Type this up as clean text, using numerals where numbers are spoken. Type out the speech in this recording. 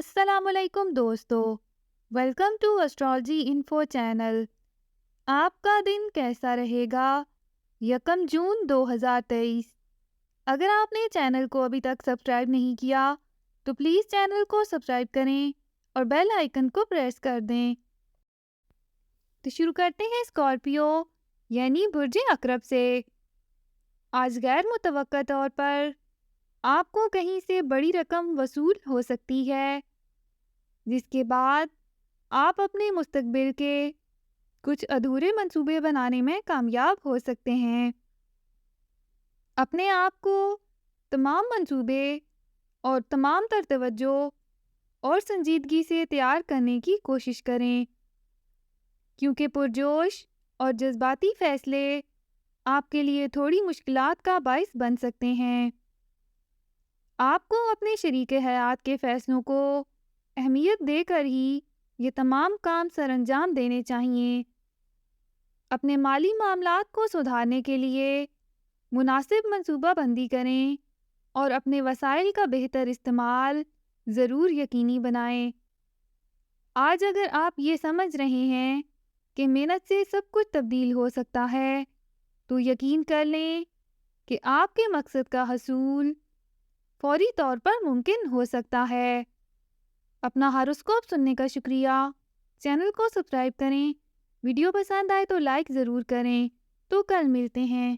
السلام علیکم دوستو، welcome to astrology info channel. آپ کا دن کیسا رہے گا؟ 1 جون 2023۔ اگر آپ نے چینل کو ابھی تک سبسکرائب نہیں کیا تو پلیز چینل کو سبسکرائب کریں اور بیل آئیکن کو پریس کر دیں۔ تو شروع کرتے ہیں اسکارپیو یعنی برج عقرب سے۔ آج غیر متوقع طور پر آپ کو کہیں سے بڑی رقم وصول ہو سکتی ہے، جس کے بعد آپ اپنے مستقبل کے کچھ ادھورے منصوبے بنانے میں کامیاب ہو سکتے ہیں۔ اپنے آپ کو تمام منصوبے اور تمام تر توجہ اور سنجیدگی سے تیار کرنے کی کوشش کریں، کیونکہ پرجوش اور جذباتی فیصلے آپ کے لیے تھوڑی مشکلات کا باعث بن سکتے ہیں۔ آپ کو اپنے شریک حیات کے فیصلوں کو اہمیت دے کر ہی یہ تمام کام سر انجام دینے چاہیے۔ اپنے مالی معاملات کو سدھارنے کے لیے مناسب منصوبہ بندی کریں اور اپنے وسائل کا بہتر استعمال ضرور یقینی بنائیں۔ آج اگر آپ یہ سمجھ رہے ہیں کہ محنت سے سب کچھ تبدیل ہو سکتا ہے، تو یقین کر لیں کہ آپ کے مقصد کا حصول فوری طور پر ممکن ہو سکتا ہے۔ اپنا ہاروسکوپ سننے کا شکریہ۔ چینل کو سبسکرائب کریں۔ ویڈیو پسند آئے تو لائک ضرور کریں۔ تو کل ملتے ہیں۔